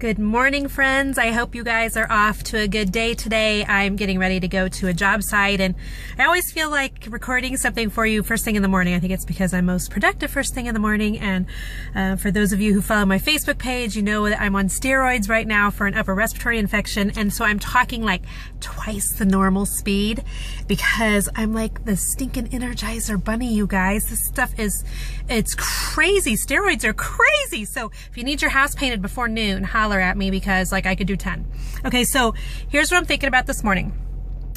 Good morning, friends. I hope you guys are off to a good day today. I'm getting ready to go to a job site, and I always feel like recording something for you first thing in the morning. I think it's because I'm most productive first thing in the morning, and for those of you who follow my Facebook page, you know that I'm on steroids right now for an upper respiratory infection, and so I'm talking like twice the normal speed because I'm like the stinking Energizer bunny, you guys. This stuff it's crazy. Steroids are crazy. So if you need your house painted before noon, holler at me because like I could do 10. Okay, so here's what I'm thinking about this morning.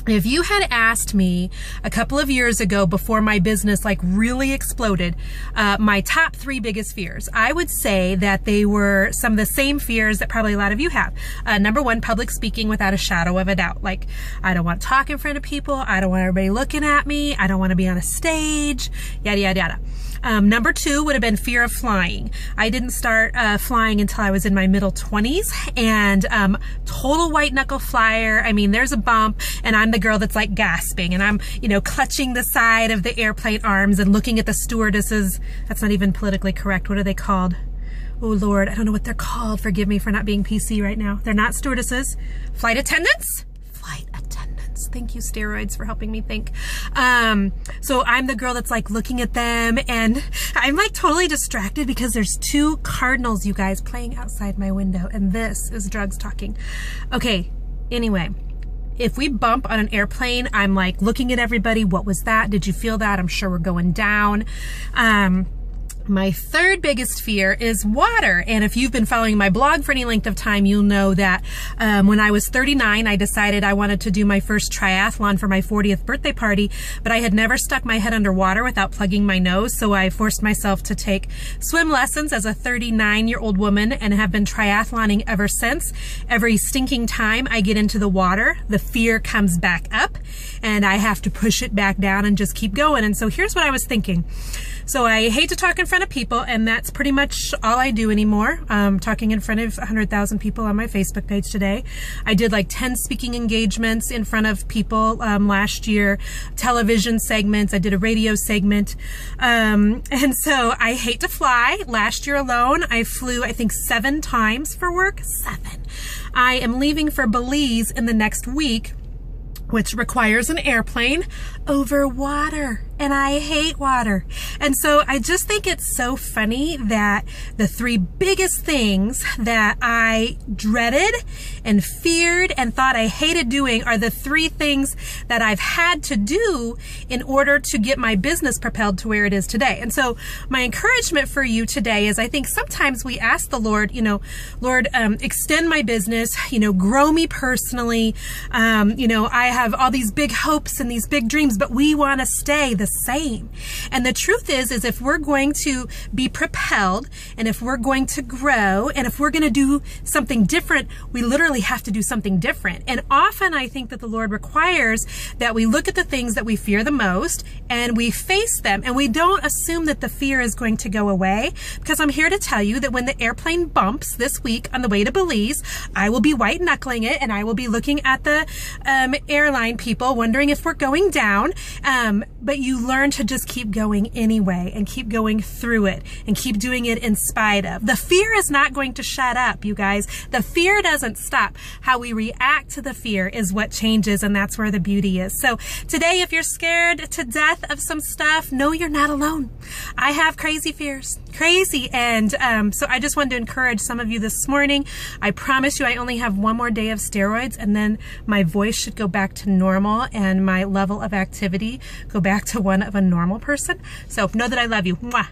If you had asked me a couple of years ago before my business like really exploded, my top 3 biggest fears, I would say that they were some of the same fears that probably a lot of you have. Number 1, public speaking without a shadow of a doubt. Like, I don't want to talk in front of people. I don't want everybody looking at me. I don't want to be on a stage, yada, yada, yada. Number 2 would have been fear of flying. I didn't start flying until I was in my middle 20s, and total white knuckle flyer. I mean, there's a bump and I'm the girl that's like gasping, and I'm, you know, clutching the side of the airplane arms and looking at the stewardesses. That's not even politically correct. What are they called? Oh Lord, I don't know what they're called. Forgive me for not being PC right now. They're not stewardesses. Flight attendants? Flight attendants. Thank you, steroids, for helping me think. So I'm the girl that's like looking at them, and I'm like totally distracted because there's 2 cardinals, you guys, playing outside my window, and this is drugs talking. Okay, anyway. If we bump on an airplane, I'm like looking at everybody. What was that? Did you feel that? I'm sure we're going down. My 3rd biggest fear is water. And if you've been following my blog for any length of time, you'll know that when I was 39, I decided I wanted to do my first triathlon for my 40th birthday party, but I had never stuck my head underwater without plugging my nose. So I forced myself to take swim lessons as a 39-year-old woman and have been triathloning ever since. Every stinking time I get into the water, the fear comes back up and I have to push it back down and just keep going. And so here's what I was thinking. So I hate to talk in front of people, and that's pretty much all I do anymore. Talking in front of 100,000 people on my Facebook page today. I did like 10 speaking engagements in front of people last year, television segments. I did a radio segment. And so I hate to fly. Last year alone, I flew, I think, 7 times for work. 7. I am leaving for Belize in the next week, which requires an airplane over water. And I hate water. And so I just think it's so funny that the 3 biggest things that I dreaded and feared and thought I hated doing are the 3 things that I've had to do in order to get my business propelled to where it is today. And so my encouragement for you today is, I think sometimes we ask the Lord, you know, Lord, extend my business, you know, grow me personally. You know, I have all these big hopes and these big dreams, but we want to stay the same. And the truth is if we're going to be propelled, and if we're going to grow, and if we're going to do something different, we literally have to do something different. And often I think that the Lord requires that we look at the things that we fear the most and we face them, and we don't assume that the fear is going to go away, because I'm here to tell you that when the airplane bumps this week on the way to Belize, I will be white knuckling it, and I will be looking at the airline people wondering if we're going down. But you learn to just keep going anyway, and keep going through it, and keep doing it in spite of. The fear is not going to shut up, you guys. The fear doesn't stop. How we react to the fear is what changes, and that's where the beauty is. So today, if you're scared to death of some stuff, know you're not alone. I have crazy fears. Crazy. And so I just wanted to encourage some of you this morning. I promise you I only have 1 more day of steroids, and then my voice should go back to normal and my level of activity go back to one of a normal person. So know that I love you. Mwah.